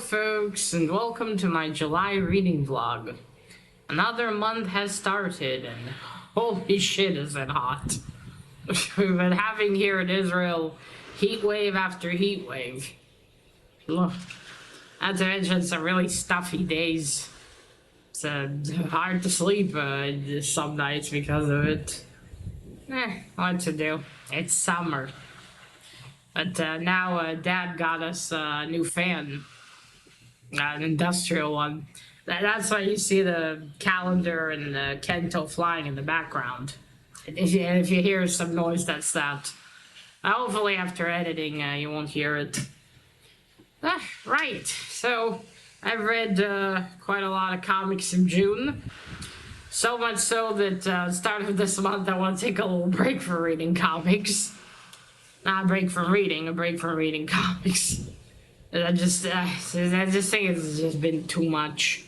folks, and welcome to my July reading vlog. Another month has started, and holy shit is it hot. We've been having here in Israel heat wave after heat wave. Look, not to mention some really stuffy days. It's hard to sleep some nights because of it. What to do? It's summer. But now Dad got us a new fan, an industrial one. That's why you see the calendar and the Kento flying in the background. If you hear some noise, that's that. Hopefully after editing you won't hear it. Right, so I've read quite a lot of comics in June. So much so that at the start of this month I want to take a little break from reading comics. Not a break from reading, a break from reading comics. I just think it's just been too much.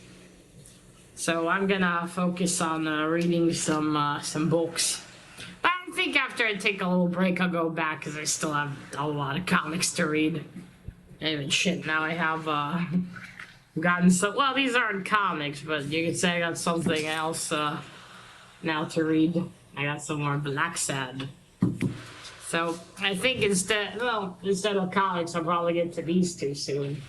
So I'm gonna focus on reading some books. But I think after I take a little break, I'll go back because I still have a lot of comics to read. Even shit, now I have gotten some. Well, these aren't comics, but you could say I got something else now to read. I got some more Black Sad. So I think instead of comics, I'll probably get to these two soon.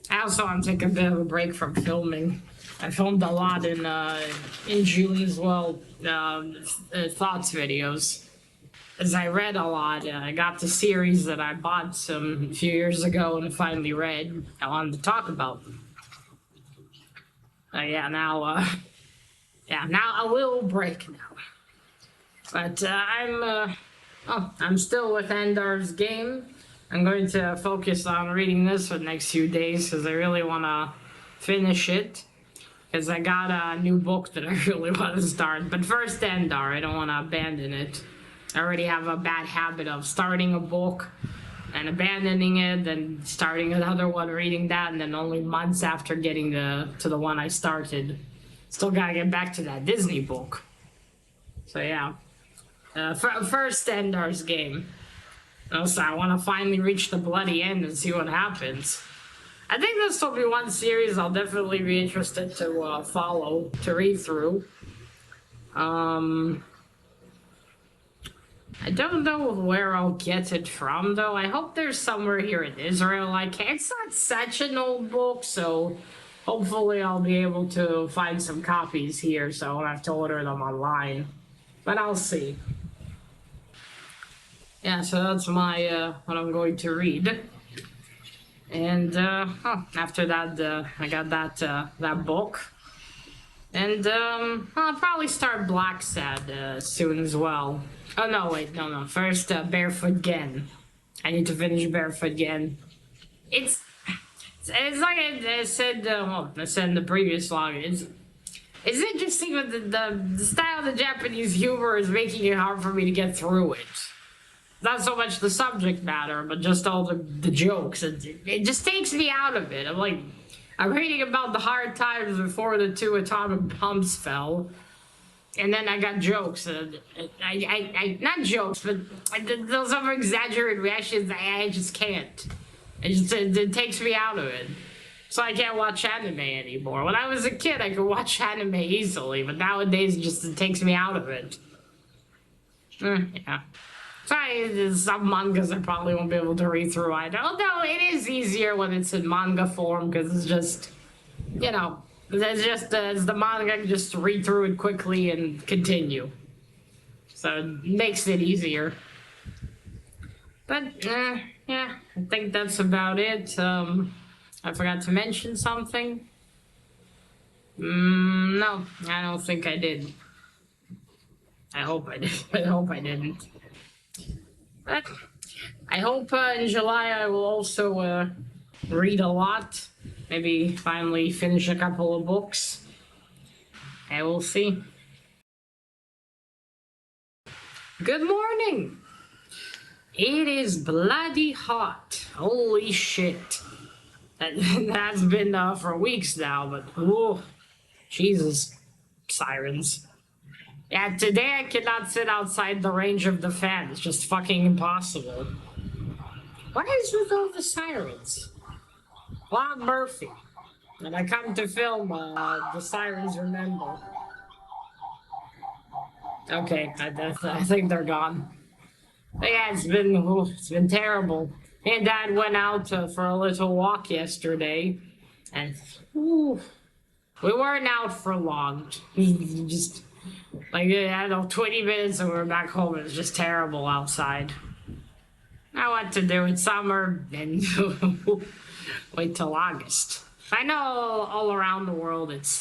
I also want to take a bit of a break from filming. I filmed a lot in June as well, thoughts videos. As I read a lot, I got the series that I bought a few years ago and finally read. I wanted to talk about them. Now a little break now. But I'm still with Ender's Game. I'm going to focus on reading this for the next few days because I really want to finish it. Because I got a new book that I really want to start. But first Ender, I don't want to abandon it. I already have a bad habit of starting a book and abandoning it, then starting another one, reading that, and then only months after getting to the one I started. Still gotta get back to that Disney book. So yeah. First Ender's Game. Also, I want to finally reach the bloody end and see what happens. I think this will be one series I'll definitely be interested to follow, to read through. I don't know where I'll get it from, though. I hope there's somewhere here in Israel. It's not such an old book, so hopefully I'll be able to find some copies here, so I won't have to order them online. But I'll see. Yeah, so that's my what I'm going to read. And after that, I got that book. And I'll probably start Black Sad soon as well. Oh no, wait, no. First, Barefoot Gen. I need to finish Barefoot Gen. It's like I said. I said in the previous vlog. It's interesting, but the style of the Japanese humor is making it hard for me to get through it. Not so much the subject matter, but just all the jokes. It just takes me out of it. I'm reading about the hard times before the two atomic bombs fell. And then I got jokes. Not jokes, but those over-exaggerated reactions, I just can't. It takes me out of it. So I can't watch anime anymore. When I was a kid, I could watch anime easily, but nowadays it takes me out of it. Yeah. Sorry, some mangas I probably won't be able to read through either. Although it is easier when it's in manga form, because it's just, it's the manga, I can just read through it quickly and continue. So it makes it easier. But, yeah, I think that's about it. I forgot to mention something. No, I don't think I did. I hope I did. I hope I didn't. But I hope in July I will also read a lot. Maybe finally finish a couple of books. I will see. Good morning! It is bloody hot. Holy shit. That's been for weeks now, but whoa, Jesus, sirens. Yeah, today I cannot sit outside the range of the fan. It's just fucking impossible. What is with all the sirens? Bob Murphy. And I come to film The Sirens Remember. Okay, I think they're gone. But yeah, it's been terrible. Me and Dad went out for a little walk yesterday, and whew, we weren't out for long. Just like I don't know, 20 minutes, and we were back home. It was just terrible outside. I what to do. It's summer, and wait till August. I know all around the world it's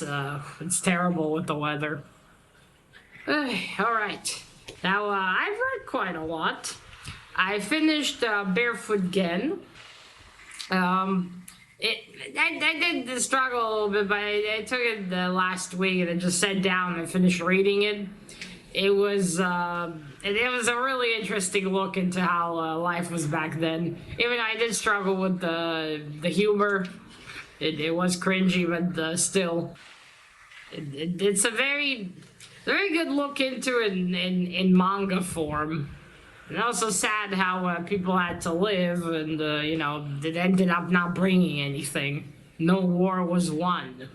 terrible with the weather. All right. Now, I've read quite a lot. I finished Barefoot Gen. I did struggle a little bit, but I took it last week and I just sat down and finished reading it. It was a really interesting look into how life was back then. Even though I did struggle with the humor. It was cringy, but still, it's a very good look into it in manga form. And also sad how people had to live, and it ended up not bringing anything. No war was won.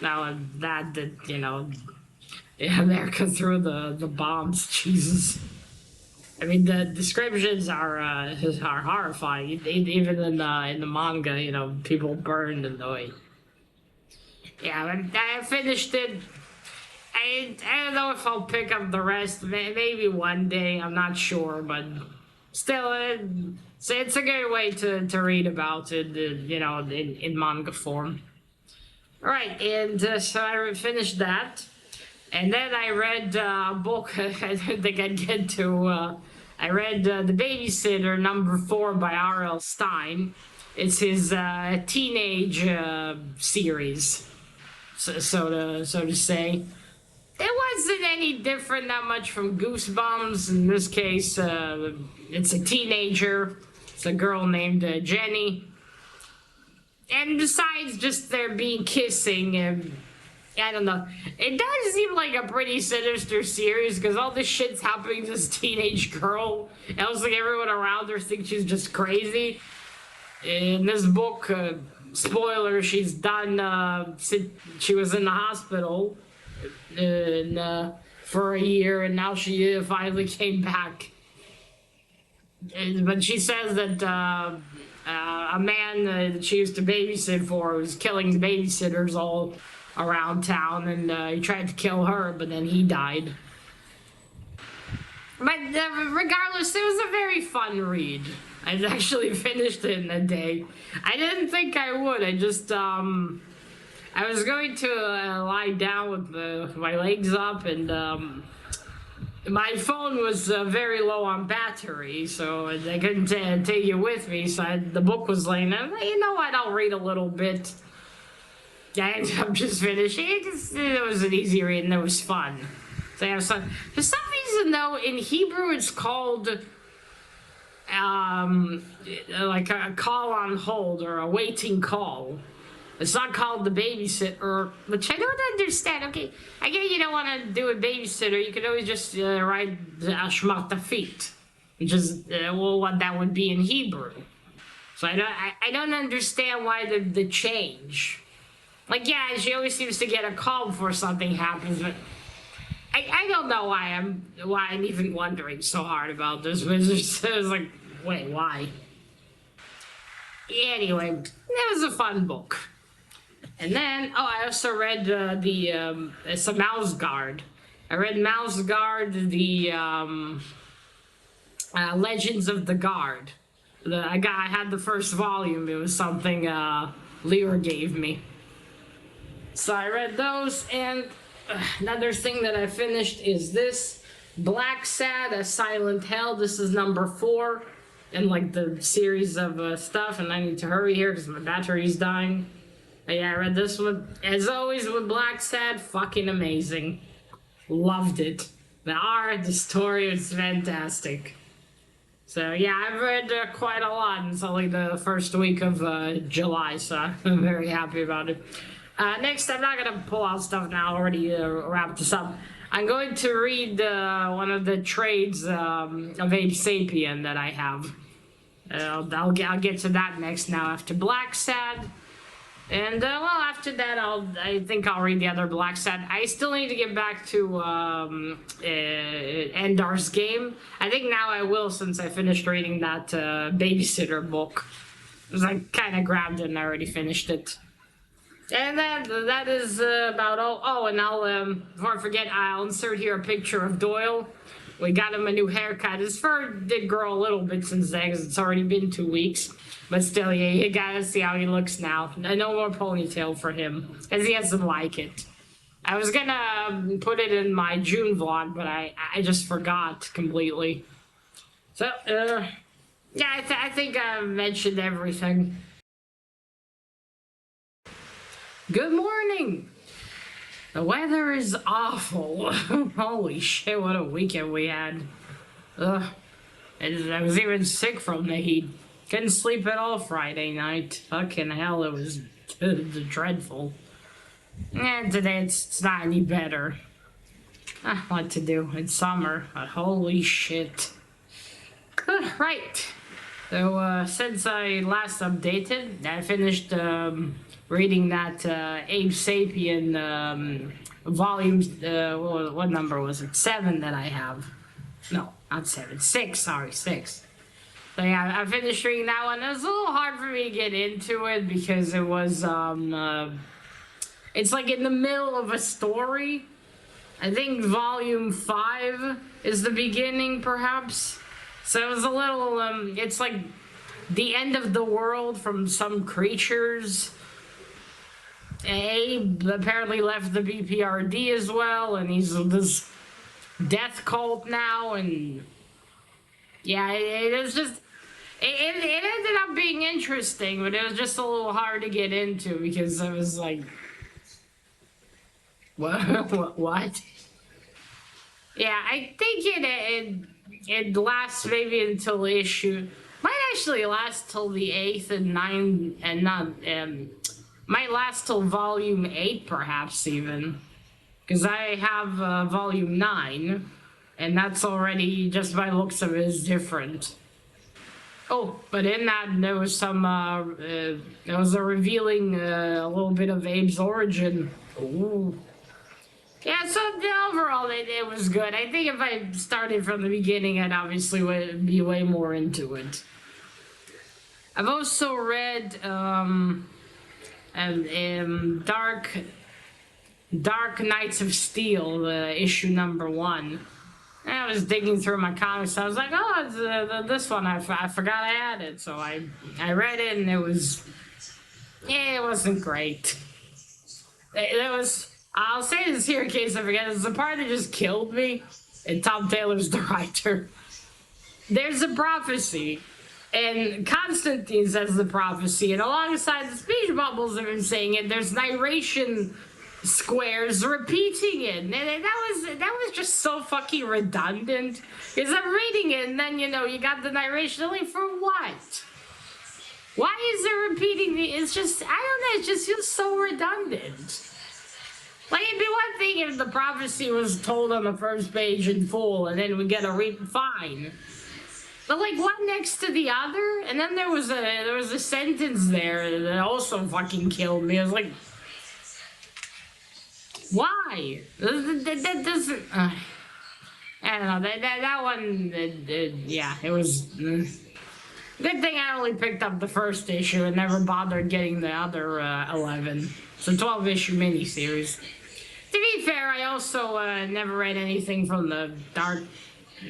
Now that America threw the bombs. Jesus. I mean, the descriptions are horrifying. Even in the manga, people burned and yeah, I finished it. I don't know if I'll pick up the rest. Maybe one day. I'm not sure, but still, it's a good way to read about it. In manga form. All right, and so I finished that, and then I read a book. I didn't think I'd get to. I read The Babysitter #4 by R.L. Stine. It's his teenage series, so to say. It wasn't any different that much from Goosebumps. In this case, it's a teenager. It's a girl named Jenny. And besides just there being kissing, I don't know. It does seem like a pretty sinister series because all this shit's happening to this teenage girl. And it looks like everyone around her thinks she's just crazy. In this book, spoiler, she's done, she was in the hospital for a year, and now she finally came back. But she says that a man that she used to babysit for was killing the babysitters all around town, and he tried to kill her, but then he died. But regardless, it was a very fun read. I actually finished it in a day. I didn't think I would. I just I was going to lie down with my legs up, and my phone was very low on battery, so I couldn't take it with me. So the book was laying there. You know what? I'll read a little bit. I ended up just finishing it. It was an easy read, and it was fun. So I have some. For some reason, though, in Hebrew it's called like a call on hold or a waiting call. It's not called the babysitter, which I don't understand. Okay, I get you don't want to do a babysitter. You could always just write the Ashmatafit, which is what that would be in Hebrew. So I don't understand why the change. Like, yeah, she always seems to get a call before something happens, but I don't know why I'm even wondering so hard about this. But it was like, wait, why? Anyway, it was a fun book. And then, I also read it's a Mouse Guard. I read Mouse Guard, the Legends of the Guard. I had the first volume. It was something Lear gave me. So I read those, and another thing that I finished is this Blacksad: A Silent Hell. This is #4 in like the series of stuff, and I need to hurry here because my battery's dying. But yeah, I read this one. As always with Blacksad, fucking amazing. Loved it. The art, the story, it's fantastic. So yeah, I've read quite a lot until like the first week of July, so I'm very happy about it. Next, I'm not going to pull out stuff now. I already wrapped this up. I'm going to read one of the trades of Abe Sapien that I have. I'll get to that next now after Black Sad. And, well, after that, I think I'll read the other Black Sad. I still need to get back to, Endar's Game. I think now I will, since I finished reading that, Babysitter book. Because I kind of grabbed it and I already finished it. And that is about all. Oh, and I'll, before I forget, I'll insert here a picture of Doyle. We got him a new haircut. His fur did grow a little bit since then, because it's already been 2 weeks. But still, yeah, you gotta see how he looks now. No more ponytail for him, because he doesn't like it. I was gonna put it in my June vlog, but I just forgot completely. So, yeah, I think I mentioned everything. Good morning! The weather is awful. Holy shit, what a weekend we had. Ugh. I was even sick from the heat. Couldn't sleep at all Friday night. Fucking hell, it was dreadful. And today it's not any better. What to do? It's summer, but holy shit. Right. So, since I last updated, I finished, reading that, Abe Sapien, volume, what number was it? 7 that I have. No, not 7. 6, sorry, 6. So yeah, I finished reading that one. It was a little hard for me to get into it because it was, it's like in the middle of a story. I think volume 5 is the beginning, perhaps. So it was a little, it's like the end of the world from some creatures. Abe apparently left the BPRD as well, and he's this death cult now, and yeah, it was just, it ended up being interesting, but it was just a little hard to get into because I was like, what? Yeah, I think it lasts maybe until issue, might actually last till the 8th and 9th, and not, might last till volume 8 perhaps even. Because I have volume 9, and that's already, just by looks of it, is different. Oh, but in that there was some, there was a revealing a little bit of Abe's origin. Ooh. Yeah, so overall it was good. I think if I started from the beginning, I'd obviously be way more into it. I've also read, Dark Knights of Steel, issue number 1. And I was digging through my comics. I was like, oh, it's, this one, I forgot I had it. So I read it, and it was, yeah, it wasn't great. It was, I'll say this here in case I forget, it's the part that just killed me, and Tom Taylor's the writer. There's a prophecy, and Constantine says the prophecy, and alongside the speech bubbles have been saying it, there's narration squares repeating it, and that was just so fucking redundant. Because I'm reading it, and then, you know, you got the narration, like, for what? Why is it repeating the, it's just, I don't know, it just feels so redundant. Like, it'd be one thing if the prophecy was told on the first page in full, and then we get a read, fine. But, like, one next to the other? And then there was a sentence there that also fucking killed me. I was like, why? That doesn't, I don't know, that one, yeah, it was, good thing I only picked up the first issue and never bothered getting the other 11. It's a 12-issue miniseries. To be fair, I also never read anything from the Dark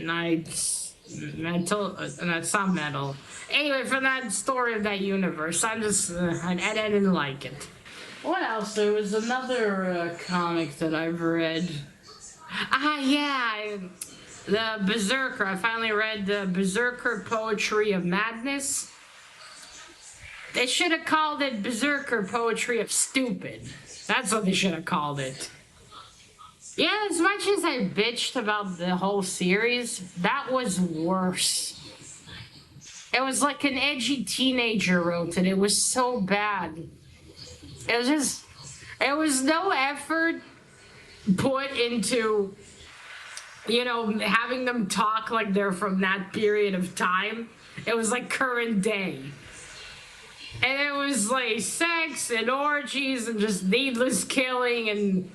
Knights Metal, some metal. Anyway, from that story of that universe, I didn't like it. What else? There was another comic that I've read. Yeah, the Berserker. I finally read the Berserker Poetry of Madness. They should have called it Berserker Poetry of Stupid. That's what they should have called it. Yeah, as much as I bitched about the whole series, that was worse. It was like an edgy teenager wrote it. It was so bad. It was just, it was no effort put into you know, having them talk like they're from that period of time. It was like current day. And it was like sex and orgies and just needless killing, and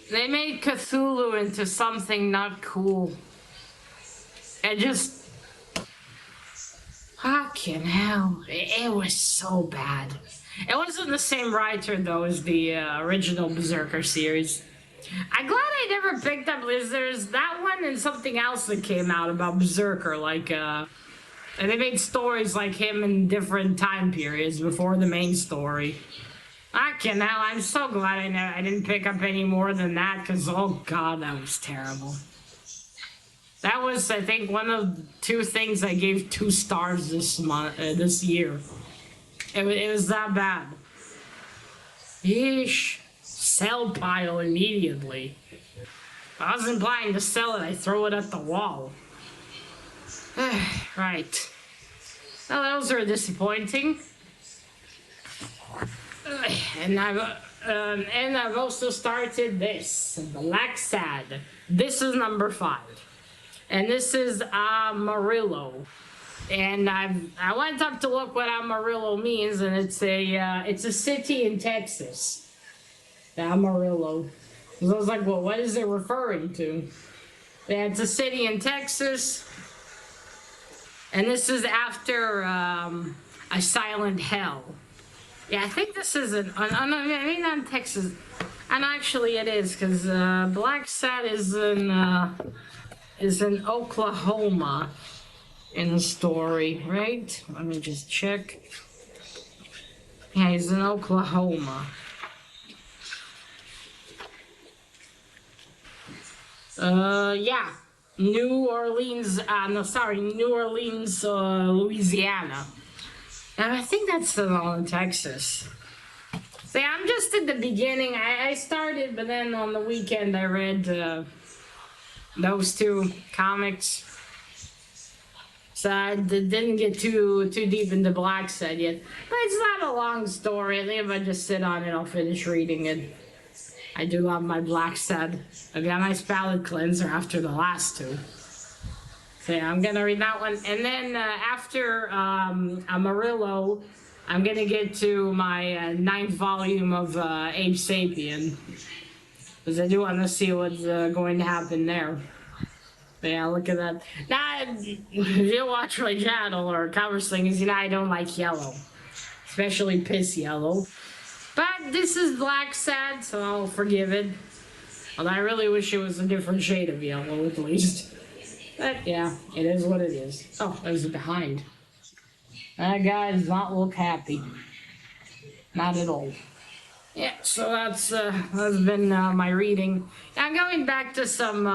they made Cthulhu into something not cool. And just fucking hell. It was so bad. It wasn't the same writer though as the original Berserker series. I'm glad I never picked up, because there's that one and something else that came out about Berserker, like and they made stories like him in different time periods before the main story. Fucking hell, I'm so glad I didn't pick up any more than that, because oh god, that was terrible. That was, I think, one of the 2 things I gave 2 stars this year. It was that bad. Yeesh. Sell pile immediately. If I wasn't planning to sell it, I throw it at the wall. Right. Well, those are disappointing. And I've also started this, Black Sad. This is number 5. And this is Amarillo. And I went up to look what Amarillo means, and it's a city in Texas. Amarillo. So I was like, well, what is it referring to? Yeah, it's a city in Texas. And this is after a silent hell. Yeah, I think this is maybe not in Texas. And actually it is, because Black Sad is in Oklahoma in the story, right? Let me just check. Yeah, he's in Oklahoma. Yeah, New Orleans, Louisiana. And I think that's still all in Texas. See, I'm just at the beginning. I started, but then on the weekend I read those 2 comics. So I didn't get too deep into Black Sad yet. But it's not a long story. I think if I just sit on it, I'll finish reading it. I do love my Black Sad. I got a nice palate cleanser after the last 2. So yeah, I'm gonna read that one. And then after Amarillo, I'm gonna get to my 9th volume of Age Sapien. Because I do want to see what's going to happen there. But yeah, look at that. Now, if you watch my channel or cover things, you know I don't like yellow. Especially piss yellow. But this is Black Sad, so I'll forgive it. Although I really wish it was a different shade of yellow, at least. But yeah, it is what it is. Oh, there's a behind. That guy does not look happy. Not at all. Yeah, so that's been my reading. Now I'm going back to some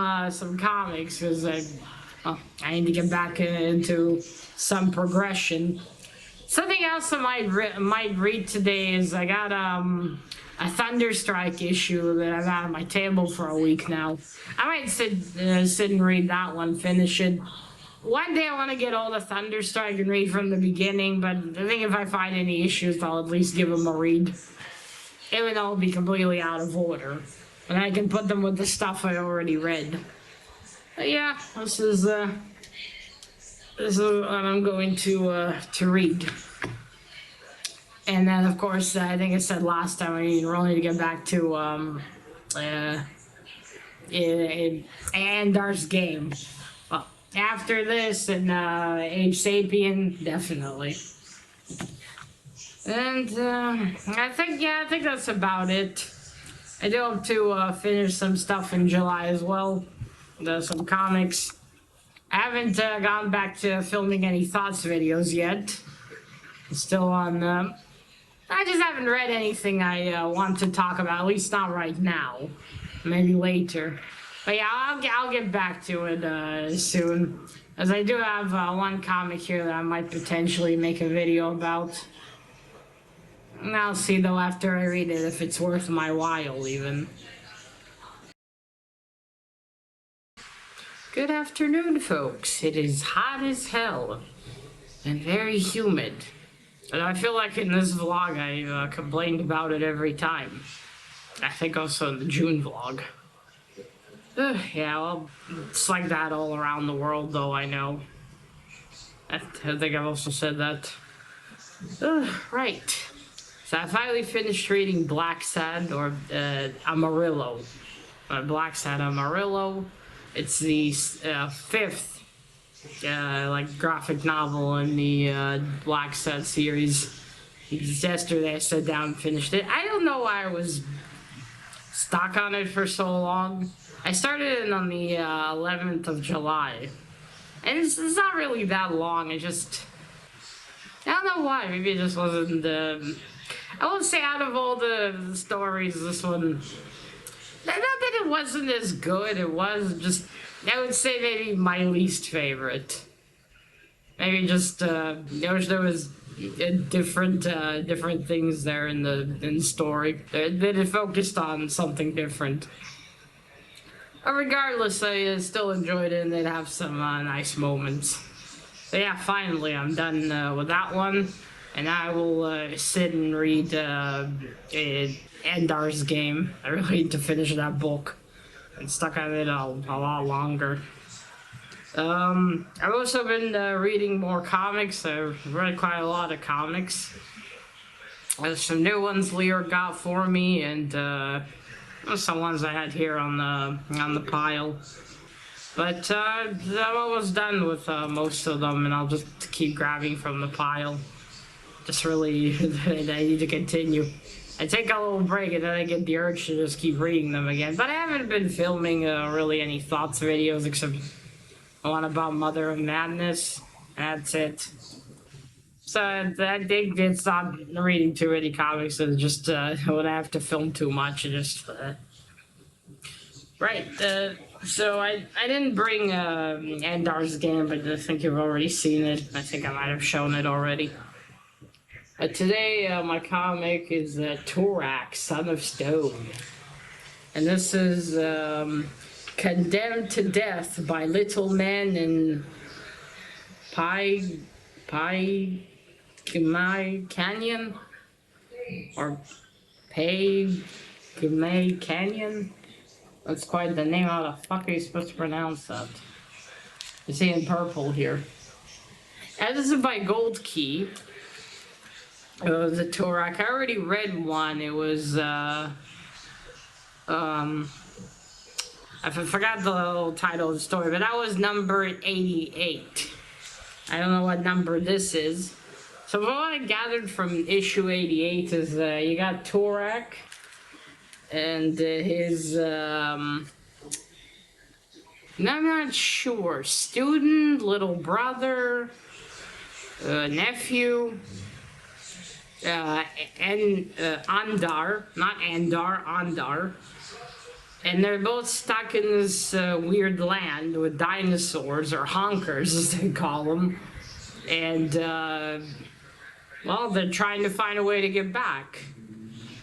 comics, because I need to get back into some progression. Something else I might read today is I got a Thunderstrike issue that I've had on my table for a week now. I might sit and read that one, finish it. One day I want to get all the Thunderstrike and read from the beginning, but I think if I find any issues, I'll at least give them a read. Even though it'll be completely out of order. And I can put them with the stuff I already read. But yeah, this is what I'm going to read. And then, of course, I think I said last time, we're only to get back to Andar's Game. Well, after this and Age Sapien, definitely. And I think that's about it. I do hope to finish some stuff in July as well. Some comics. I haven't gone back to filming any thoughts videos yet. Still on I just haven't read anything I want to talk about, at least not right now. Maybe later. But yeah, I'll get back to it soon. As I do have one comic here that I might potentially make a video about. And I'll see though after I read it if it's worth my while even. Good afternoon, folks. It is hot as hell and very humid. And I feel like in this vlog I complained about it every time. I think also in the June vlog. Yeah, well, it's like that all around the world, though, I know. I think I've also said that. Right. So I finally finished reading Black Sad, or Amarillo. Black Sad Amarillo. It's the fifth like graphic novel in the Black Sad series. Yesterday I sat down and finished it. I don't know why I was stuck on it for so long. I started it on the 11th of July. And it's not really that long. I don't know why. Maybe it just wasn't I won't say out of all the stories, this one, not that it wasn't as good. It was just, I would say maybe my least favorite. Maybe just there was different things there in the story that it focused on something different. Regardless, I still enjoyed it, and it have some nice moments. So yeah, finally I'm done with that one, and I will sit and read Ender's Game. I really need to finish that book. I'm stuck on it a lot longer. I've also been reading more comics. I've read quite a lot of comics. There's some new ones Leo got for me, and some ones I had here on the pile. But I'm almost done with most of them, and I'll just keep grabbing from the pile. Just really, I need to continue. I take a little break, and then I get the urge to just keep reading them again. But I haven't been filming really any thoughts videos, except one about Mother of Madness. That's it. So I think it's not reading too many comics, and just when I have to film too much, and just right. So I didn't bring Ender's Game, but I think you've already seen it. I think I might have shown it already. Today my comic is Torak, Son of Stone, and this is Condemned to Death by Little Man in Pai Canyon, or Pygmy Canyon. That's quite the name. How the fuck are you supposed to pronounce that? You see in purple here. And this is by Gold Key. It was a Torak. I already read one. It was I forgot the little title of the story, but that was number 88. I don't know what number this is. So what I gathered from issue 88 is you got Torak and his, I'm not sure, student, little brother, nephew, and Andar, not Andar, Andar. And they're both stuck in this weird land with dinosaurs, or honkers as they call them. And, well, they're trying to find a way to get back.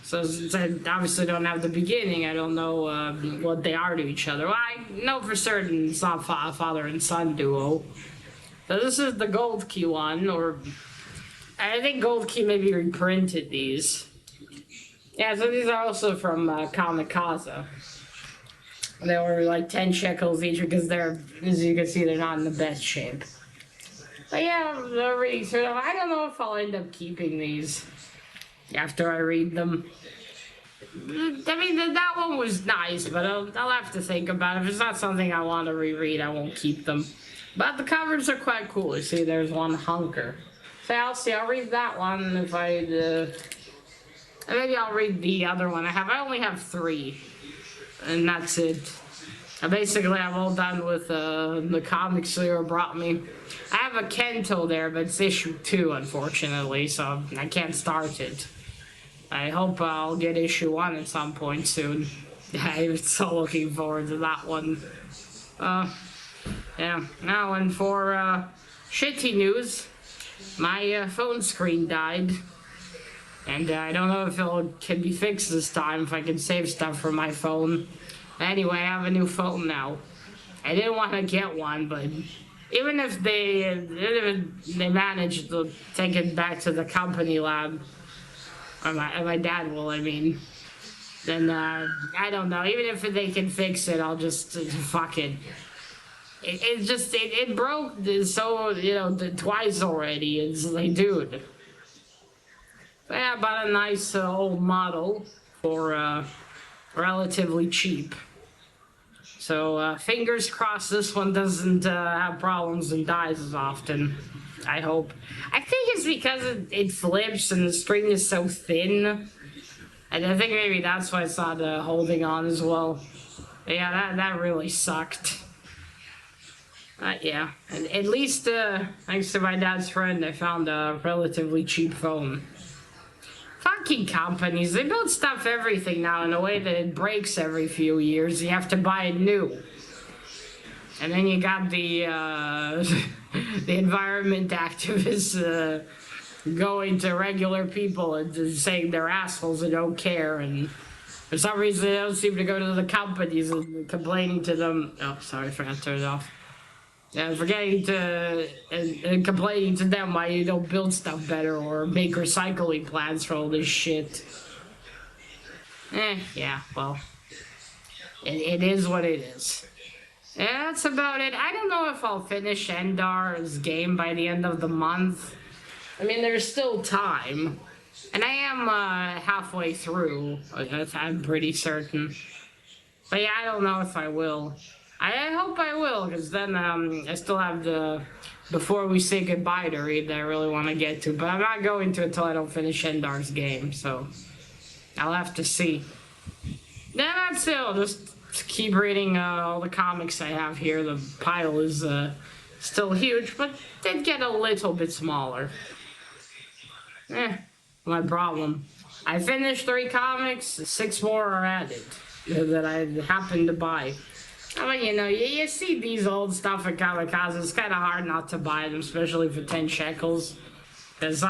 So since I obviously don't have the beginning, I don't know what they are to each other. Well, I know for certain it's not father and son duo. So this is the Gold Key one, or I think Gold Key maybe reprinted these. Yeah, so these are also from Kamikaze. They were like 10 shekels each because they're, as you can see, they're not in the best shape. But yeah, they're reading through them. I don't know if I'll end up keeping these after I read them. I mean, that one was nice, but I'll have to think about it. If it's not something I want to reread, I won't keep them. But the covers are quite cool. You see, there's one hunker. So I'll read that one if maybe I'll read the other one I only have 3. And that's it. Basically, I'm all done with the comics Leo brought me. I have a Kento there, but it's issue 2, unfortunately, so I can't start it. I hope I'll get issue 1 at some point soon. I'm so looking forward to that one. Yeah. Now, and for shitty news, my phone screen died. And I don't know if it can be fixed this time, if I can save stuff from my phone. Anyway, I have a new phone now. I didn't want to get one, but even if they manage to take it back to the company lab, or my dad will, I mean, then I don't know. Even if they can fix it, I'll just fuck it. It broke so, twice already. It's like, dude. So yeah, I bought a nice old model for relatively cheap. So fingers crossed this one doesn't have problems and dies as often. I hope. I think it's because it flips and the string is so thin. And I think maybe that's why it's not holding on as well. But yeah, that really sucked. Yeah, and at least thanks to my dad's friend, I found a relatively cheap phone. Fucking companies, they build stuff everything now in a way that it breaks every few years. You have to buy it new. And then you got the the environment activists going to regular people and saying they're assholes and don't care, and for some reason they don't seem to go to the companies and complaining to them. Oh, sorry, I forgot to turn it off. Forgetting to and complaining to them why you don't build stuff better or make recycling plans for all this shit. Yeah, well, it is what it is. Yeah, that's about it. I don't know if I'll finish Endar's game by the end of the month. I mean, there's still time. And I am halfway through, I'm pretty certain. But yeah, I don't know if I will. I hope I will, because then I still have the Before We Say Goodbye to read that I really want to get to. But I'm not going to until I don't finish Endar's game, so I'll have to see. Then that's it. I'll just keep reading all the comics I have here. The pile is still huge, but did get a little bit smaller. My problem. I finished 3 comics, 6 more are added that I happened to buy. I mean, you see these old stuff at Kamikaze, it's kind of hard not to buy them, especially for 10 shekels. Because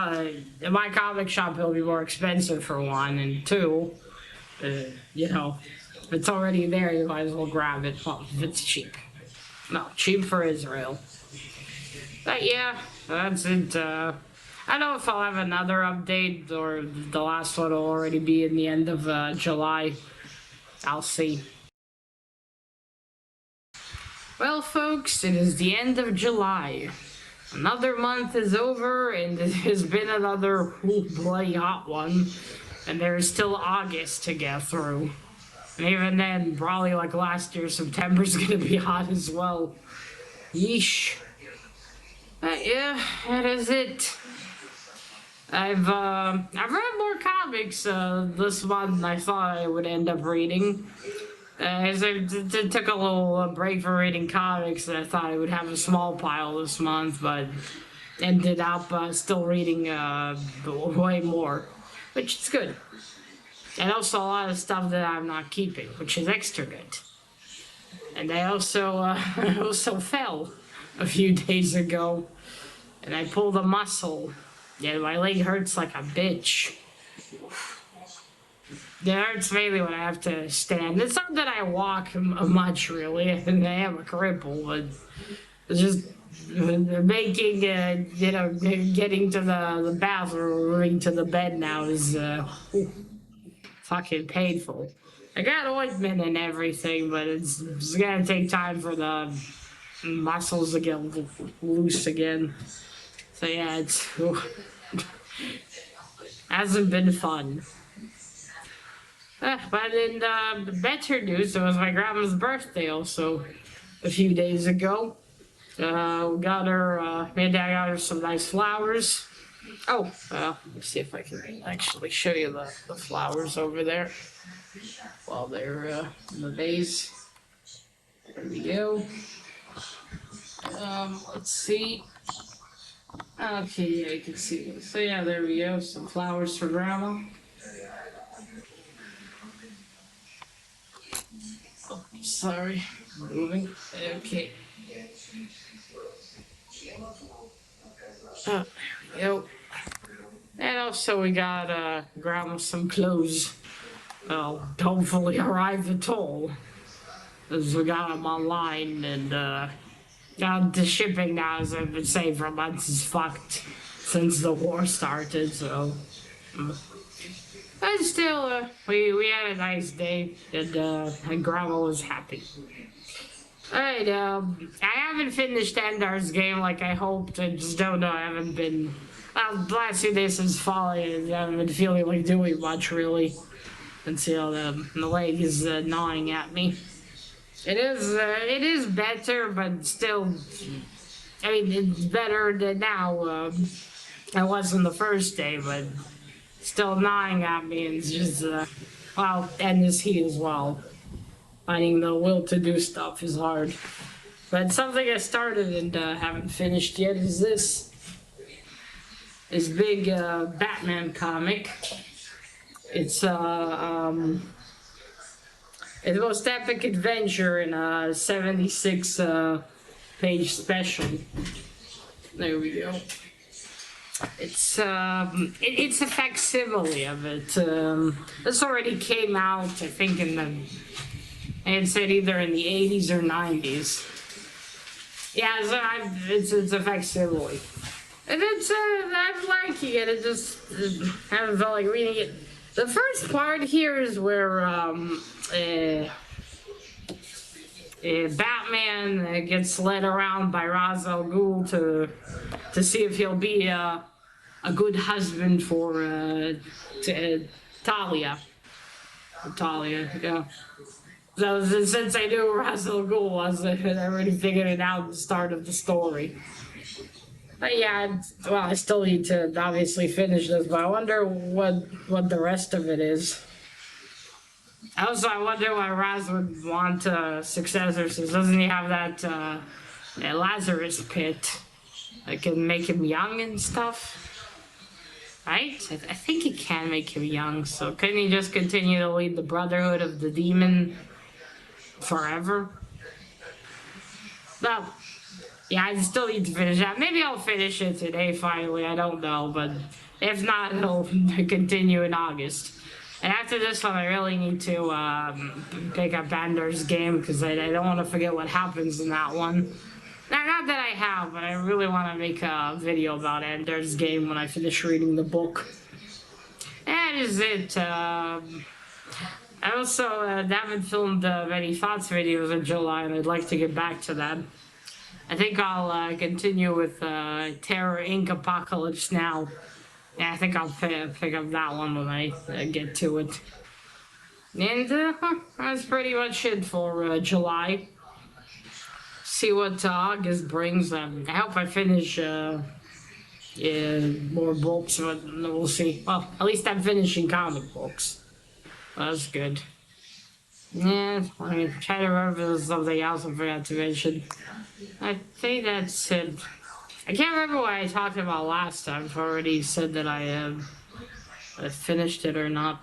in my comic shop, it'll be more expensive for 1, and 2, if it's already there, you might as well grab it. Well, if it's cheap. No, cheap for Israel. But yeah, that's it. I don't know if I'll have another update, or the last one will already be in the end of July. I'll see. Well, folks, it is the end of July. Another month is over, and it has been another bloody hot one. And there is still August to get through. And even then, probably like last year, September's gonna be hot as well. Yeesh. But yeah, that is it. I've read more comics this month than I thought I would end up reading. As I took a little break from reading comics, and I thought I would have a small pile this month, but ended up still reading way more, which is good. And also a lot of stuff that I'm not keeping, which is extra good. And I also fell a few days ago, and I pulled a muscle. Yeah, my leg hurts like a bitch. It hurts mainly when I have to stand. It's not that I walk much, really, and I am a cripple, but it's just making, getting to the bathroom, to the bed now is fucking painful. I got ointment and everything, but it's gonna take time for the muscles to get loose again. So yeah, it's hasn't been fun. But in better news, it was my grandma's birthday also a few days ago. We got her, me and Dad got her some nice flowers. Oh, let's see if I can actually show you the flowers over there while they're in the vase. There we go. Let's see. Okay, yeah, you can see. So yeah, there we go. Some flowers for Grandma. Oh, sorry. Moving. Okay. Oh, there we go. And also we got Grandma some clothes. Well, hopefully arrive at all. As we got them online, and the shipping now, as I've been saying for months, is fucked since the war started, so. But still, we had a nice day, and Grandma was happy. Alright, I haven't finished Ender's Game like I hoped. I just don't know. I haven't been. Well, the last 2 days since falling, I haven't been feeling like doing much really until the leg is gnawing at me. It is better, but still, I mean, it's better than now. I was on the first day, but still gnawing at me. It's just, well, and this heat as well. Finding the will to do stuff is hard. But something I started and haven't finished yet is this big Batman comic. It's the most epic adventure in a 76 page special. There we go. It's a facsimile of it. This already came out, I think, it said either in the 80s or 90s. Yeah, so it's a facsimile. And I'm liking it. It just, I haven't felt like reading it. The first part here is where Batman gets led around by Ra's al Ghul to see if he'll be a good husband for Talia. Talia, yeah. So since I knew Ra's al Ghul was, I already figured it out at the start of the story. But yeah, well, I still need to obviously finish this, but I wonder what the rest of it is. Also, I wonder why Raz would want a successor, since doesn't he have that Lazarus pit that can make him young and stuff? Right? I think he can make him young, so couldn't he just continue to lead the Brotherhood of the Demon forever? Well, yeah, I still need to finish that. Maybe I'll finish it today finally, I don't know, but if not, it'll continue in August. And after this one, I really need to pick up Ender's Game, because I don't want to forget what happens in that one. Not that I have, but I really want to make a video about Ender's Game when I finish reading the book. That is it. I also haven't filmed many thoughts videos in July, and I'd like to get back to that. I think I'll continue with Terror Inc. Apocalypse Now. Yeah, I think I'll pick up that one when I get to it. And that's pretty much it for July. See what August brings. I hope I finish more books, but we'll see. Well, at least I'm finishing comic books. That's good. Yeah, I mean, try to remember if there's something else I forgot to mention. I think that's it. I can't remember what I talked about last time. I've already said that I finished it or not.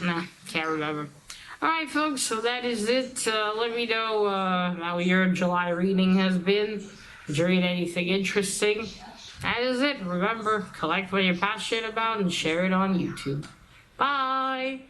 Nah, can't remember. Alright, folks, so that is it. Let me know how your July reading has been. Did you read anything interesting? That is it. Remember, collect what you're passionate about and share it on YouTube. Bye!